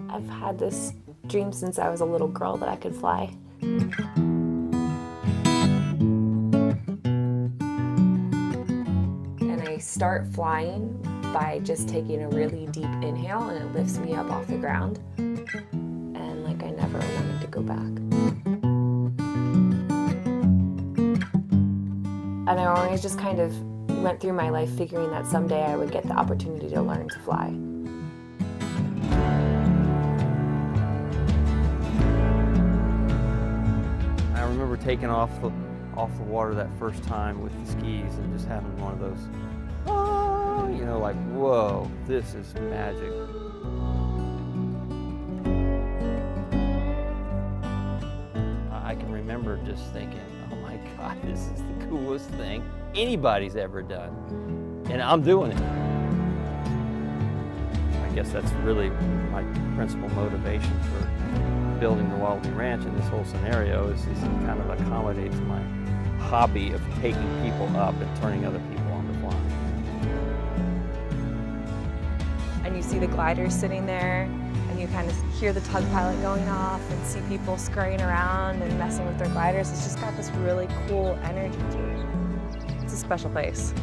I've had this dream since I was a little girl that I could fly. And I start flying by just taking a really deep inhale, and it lifts me up off the ground. And like I never wanted to go back. And I always just kind of went through my life figuring that someday I would get the opportunity to learn to fly. I remember taking off the water that first time with the skis and just having one of those, oh, you know, like, whoa, this is magic. I can remember just thinking, oh my God, this is the coolest thing anybody's ever done, and I'm doing it. I guess that's really my principal motivation for building the Wallaby Ranch in this whole scenario is to kind of accommodate my hobby of taking people up and turning other people on to flying. And you see the gliders sitting there, and you kind of hear the tug pilot going off and see people scurrying around and messing with their gliders. It's just got this really cool energy to it. It's a special place.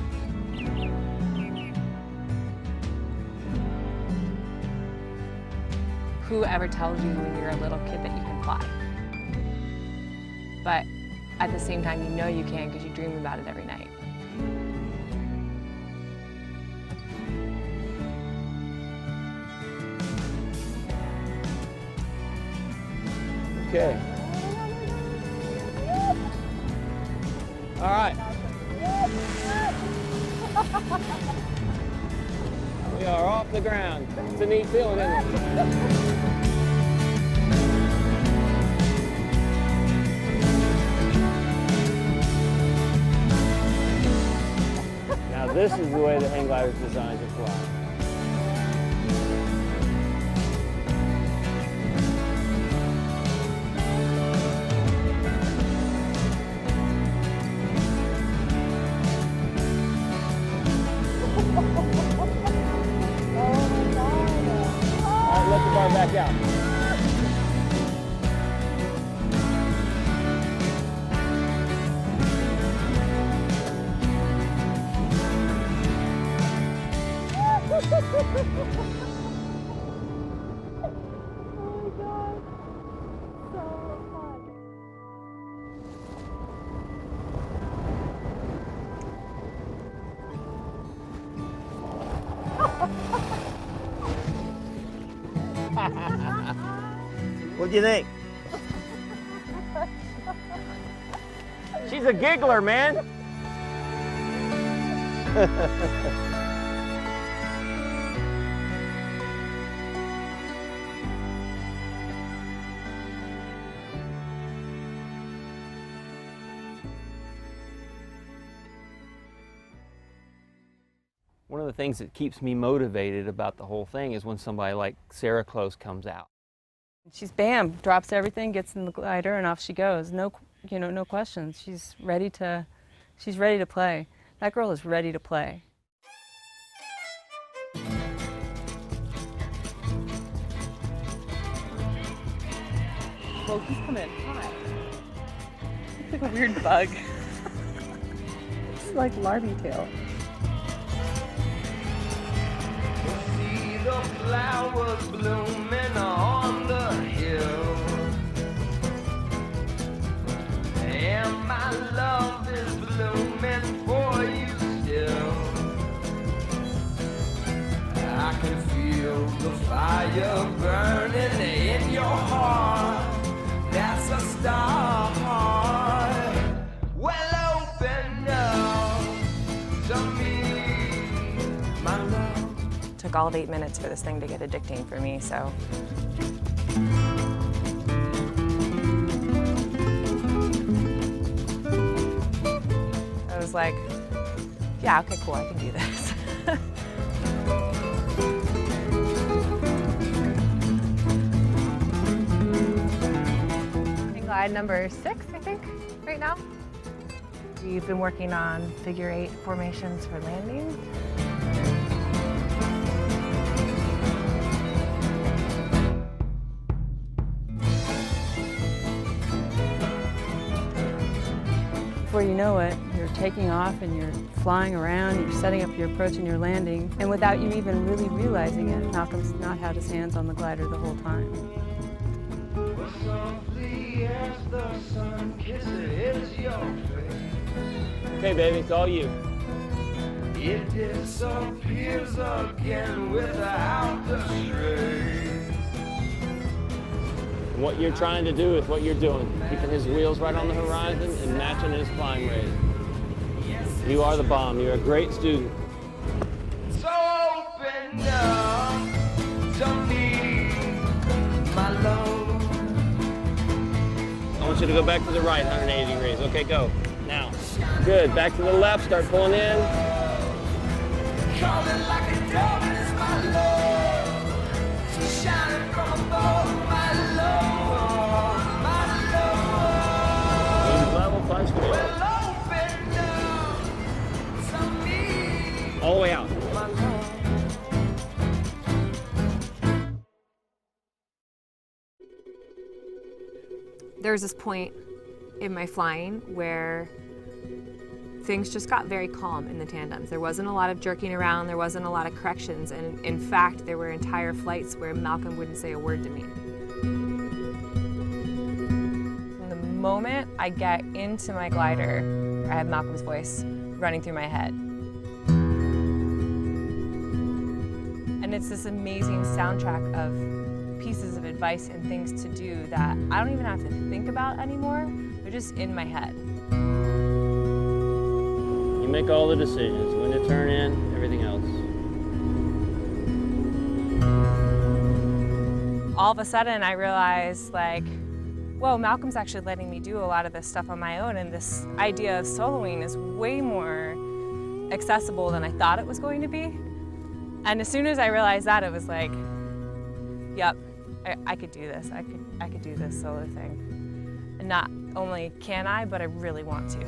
Whoever tells you when you're a little kid that you can fly? But at the same time, you know you can because you dream about it every night. Okay. All right. We are off the ground. It's a neat feeling, isn't it? Now this is the way the hang glider is designed to fly. Let the bar back out. What do you think? She's a giggler, man. One of the things that keeps me motivated about the whole thing is when somebody like Sara Close comes out. She's bam, drops everything, gets in the glider, and off she goes. No, no questions. She's ready to play. That girl is ready to play. Whoa, he's coming in hot. It's like a weird bug. It's like Larby tail. See the flowers blooming on the hill, and my love is blooming for you still. I can feel the fire burning in your heart. That's a star. Well, open up to me, my love. Took all of 8 minutes for this thing to get addicting for me, so. I was like, yeah, okay, cool, I can do this. Glide number 6, I think, right now. We've been working on figure 8 formations for landing. Before you know it, you're taking off and you're flying around, you're setting up your approach and your landing. And without you even really realizing it, Malcolm's not had his hands on the glider the whole time. Okay, baby, it's all you. It disappears again without the trace. What you're trying to do is what you're doing, keeping his wheels right on the horizon and matching his flying rate. You are the bomb. You're a great student. So open up to me, my love. I want you to go back to the right 180 degrees. Okay, go. Now. Good. Back to the left. Start pulling in. Calling like a dove, and it's my love. Shining from above, my love, my love. Level, fly straight. Well, open up to me, All the way out. my love. There was this point in my flying where things just got very calm in the tandems. There wasn't a lot of jerking around, there wasn't a lot of corrections, and in fact, there were entire flights where Malcolm wouldn't say a word to me. From the moment I get into my glider, I have Malcolm's voice running through my head. And it's this amazing soundtrack of pieces of advice and things to do that I don't even have to think about anymore. They're just in my head. You make all the decisions, when to turn in, everything else. All of a sudden I realized, like, whoa, Malcolm's actually letting me do a lot of this stuff on my own, and this idea of soloing is way more accessible than I thought it was going to be. And as soon as I realized that, it was like, yep, I could do this. I could do this solo thing. And not only can I, but I really want to.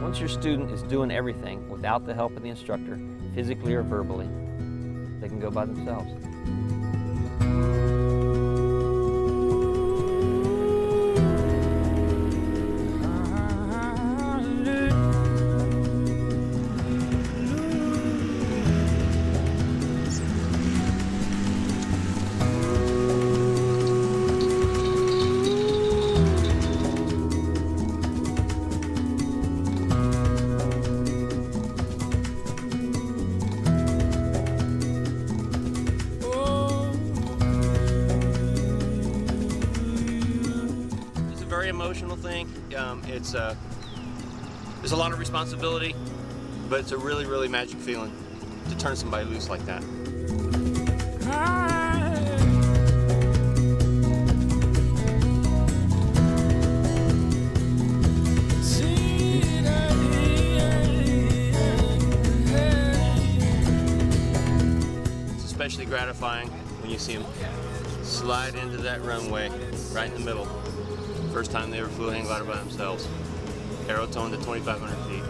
Once your student is doing everything without the help of the instructor, physically or verbally, they can go by themselves. Emotional thing. There's a lot of responsibility, but it's a really, really magic feeling to turn somebody loose like that. It's especially gratifying when you see them slide into that runway right in the middle. First time they ever flew a hang glider by themselves. Aero tone to 2,500 feet.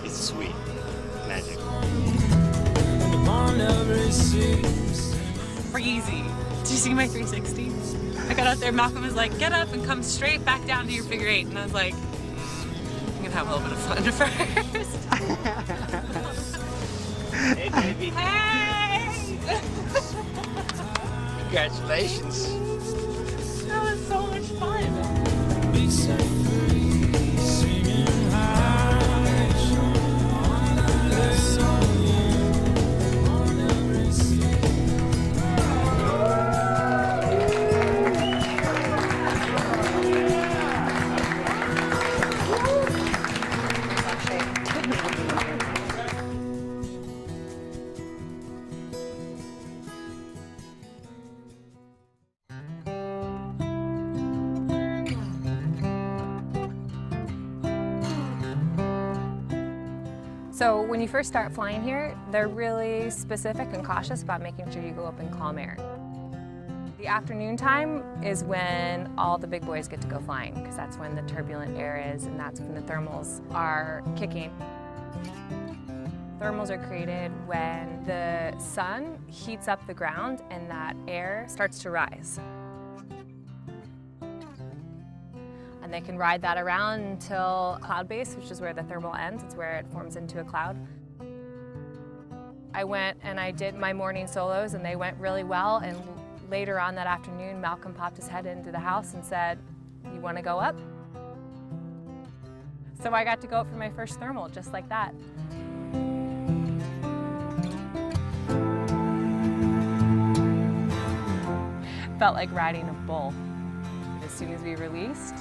It's sweet. Magic. Crazy. Did you see my 360? I got out there, Malcolm was like, get up and come straight back down to your figure 8. And I was like, I'm gonna have a little bit of fun first. Hey, baby. Hey! Congratulations. That was so much fun. So when you first start flying here, they're really specific and cautious about making sure you go up in calm air. The afternoon time is when all the big boys get to go flying, because that's when the turbulent air is and that's when the thermals are kicking. Thermals are created when the sun heats up the ground and that air starts to rise. And they can ride that around until cloud base, which is where the thermal ends. It's where it forms into a cloud. I went and I did my morning solos and they went really well. And later on that afternoon, Malcolm popped his head into the house and said, "You want to go up?" So I got to go up for my first thermal, just like that. Felt like riding a bull. As soon as we released,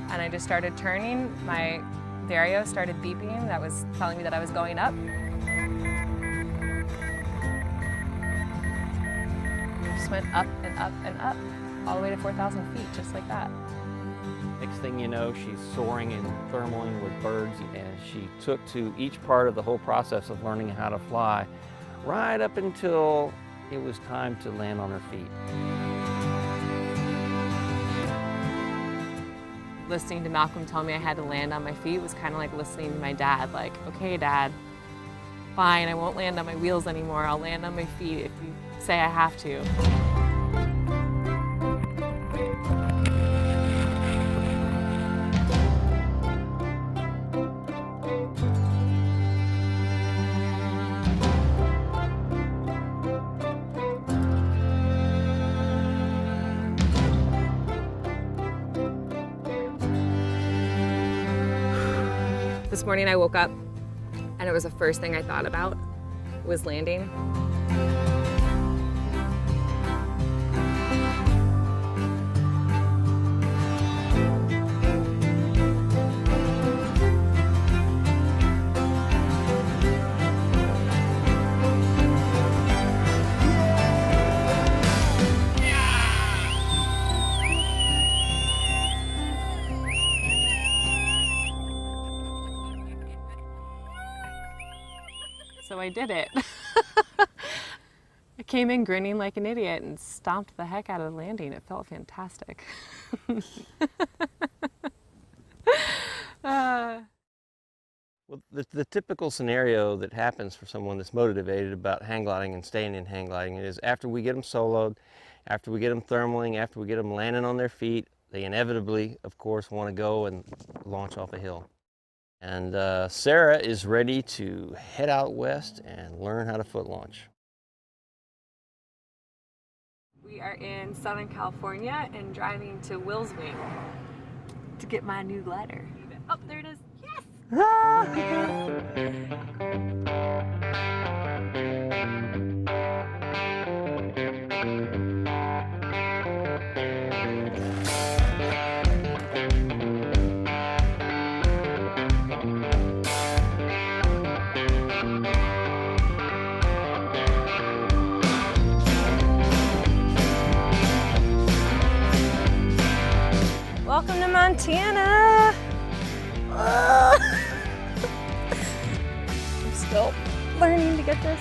and I just started turning, my vario started beeping. That was telling me that I was going up. Just went up and up and up, all the way to 4,000 feet, just like that. Next thing you know, she's soaring and thermaling with birds, and she took to each part of the whole process of learning how to fly, right up until it was time to land on her feet. Listening to Malcolm tell me I had to land on my feet was kind of like listening to my dad, like, "Okay, Dad, fine, I won't land on my wheels anymore. I'll land on my feet if you say I have to." This morning I woke up and it was the first thing I thought about was landing. So I did it. I came in grinning like an idiot and stomped the heck out of the landing. It felt fantastic. Well, the typical scenario that happens for someone that's motivated about hang gliding and staying in hang gliding is after we get them soloed, after we get them thermaling, after we get them landing on their feet, they inevitably, of course, want to go and launch off a hill. And Sara is ready to head out west and learn how to foot launch. We are in Southern California and driving to Will's Wing to get my new glider. Oh, there it is. Yes! Welcome to Montana. I'm still learning to get this.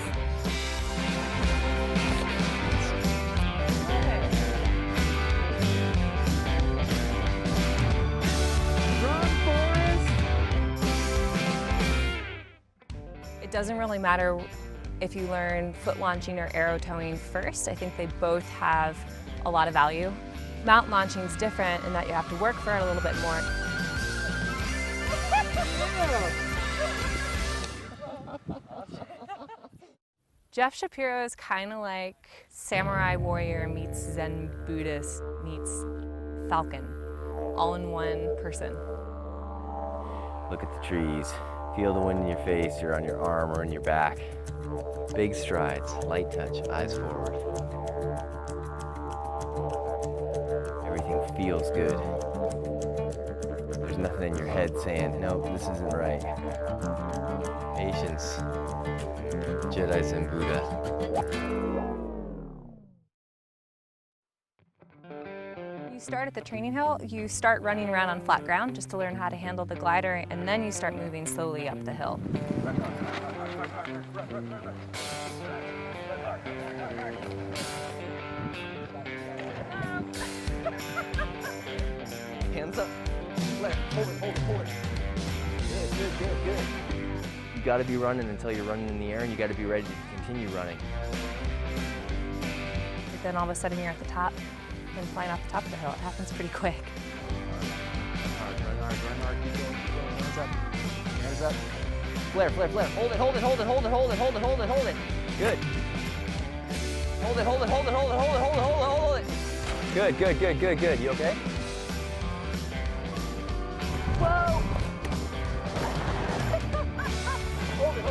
It doesn't really matter if you learn foot launching or arrow towing first. I think they both have a lot of value. Mount launching is different in that you have to work for it a little bit more. Jeff Shapiro is kind of like samurai warrior meets Zen Buddhist meets falcon, all in one person. Look at the trees. Feel the wind in your face or on your arm or in your back. Big strides, light touch, eyes forward. Everything feels good. There's nothing in your head saying, no, this isn't right. Patience. Jedi Zen Buddha. You start at the training hill, you start running around on flat ground just to learn how to handle the glider, and then you start moving slowly up the hill. Hands up. Hold it. Good. You gotta be running until you're running in the air, and you gotta be ready to continue running. But then all of a sudden you're at the top and flying off the top of the hill. It happens pretty quick. Run hard, keep going. Hands up. Flare. Hold it. Good. Hold it. Good. You okay? Whoa! Hold it.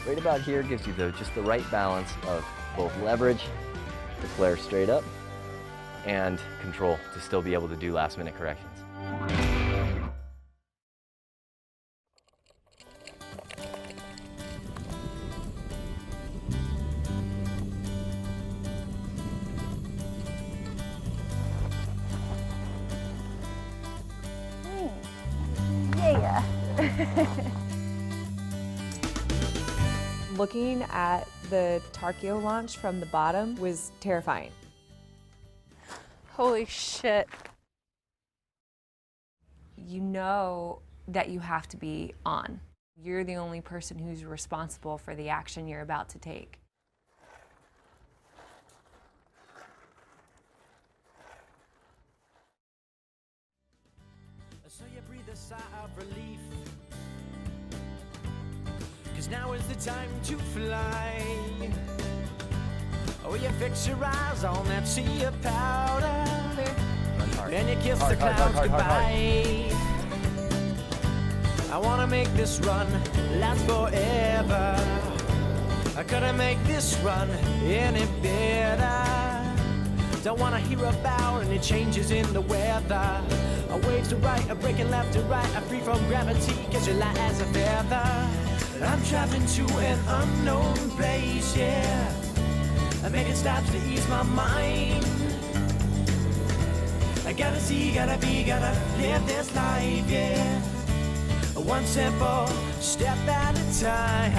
Right about here gives you just the right balance of both leverage to flare straight up and control to still be able to do last minute corrections. Yeah. Looking at the Tarkio launch from the bottom was terrifying. Holy shit. You know that you have to be on. You're the only person who's responsible for the action you're about to take. So you breathe a sigh of relief, 'cause now is the time to fly. Oh, you fix your eyes on that sea of powder, and you kiss the clouds goodbye. I wanna make this run last forever. I couldn't make this run any better. Don't wanna hear about any changes in the weather. A waves to right, a breaking left to right, I'm free from gravity, 'cause you're light as a feather. I'm traveling to an unknown place, yeah. I'm making stops to ease my mind. I gotta see, gotta be, gotta live this life, yeah. One simple step at a time.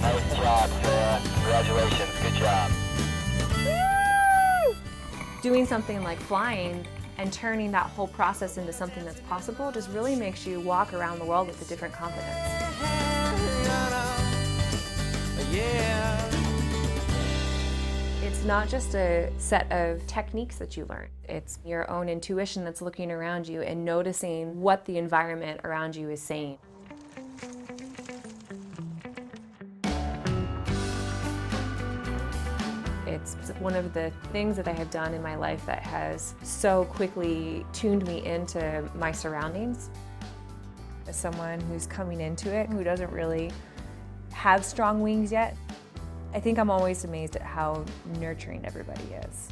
Nice job, Sarah. Congratulations. Good job. Doing something like flying and turning that whole process into something that's possible just really makes you walk around the world with a different confidence. Yeah. It's not just a set of techniques that you learn. It's your own intuition that's looking around you and noticing what the environment around you is saying. It's one of the things that I have done in my life that has so quickly tuned me into my surroundings. As someone who's coming into it, who doesn't really have strong wings yet, I think I'm always amazed at how nurturing everybody is.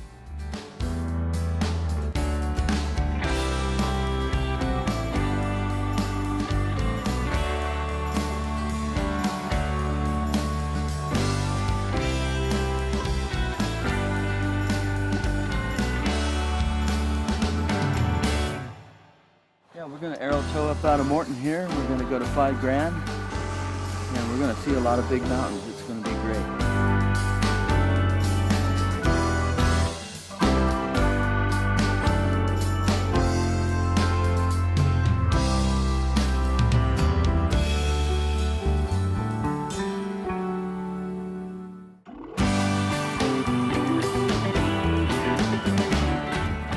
Yeah, we're going to arrow tow up out of Morton here. We're going to go to 5 Grand, and we're going to see a lot of big mountains. It's going to be great.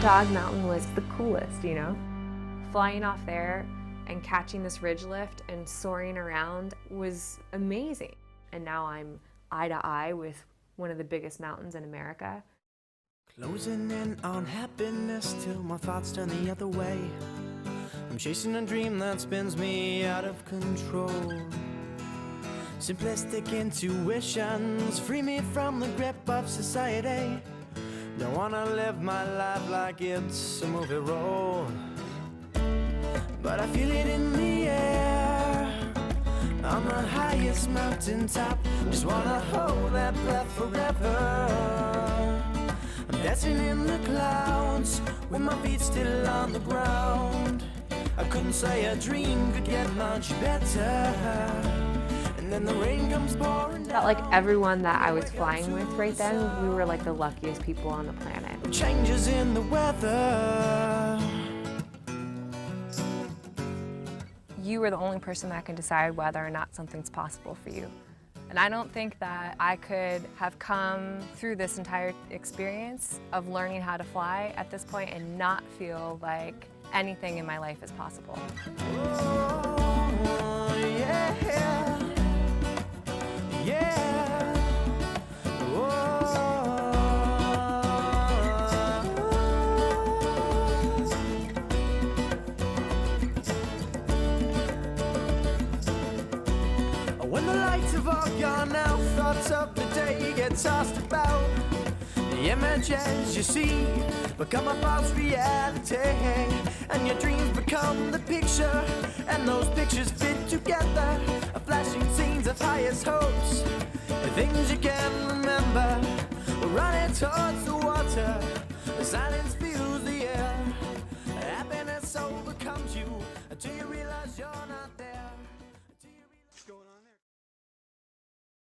Dog Mountain was the coolest, you know? Flying off there and catching this ridge lift and soaring around was amazing. And now I'm eye to eye with one of the biggest mountains in America. Closing in on happiness till my thoughts turn the other way. I'm chasing a dream that spins me out of control. Simplistic intuitions free me from the grip of society. Don't wanna live my life like it's a movie role, but I feel it in the air. on the highest mountaintop. Just wanna hold that breath forever. I'm dancing in the clouds with my feet still on the ground. I couldn't say a dream could get much better. And then the rain comes pouring down. Felt like everyone that I was flying with right then, we were like the luckiest people on the planet. Changes in the weather. You are the only person that can decide whether or not something's possible for you. And I don't think that I could have come through this entire experience of learning how to fly at this point and not feel like anything in my life is possible. Oh, yeah, yeah. Oh. When the lights have all gone out, thoughts of the day get tossed about. The images you see become a false reality, and your dreams become the picture, and those pictures fit together. Flashing scenes of highest hopes, the things you can remember. Running towards the water, the silence feels the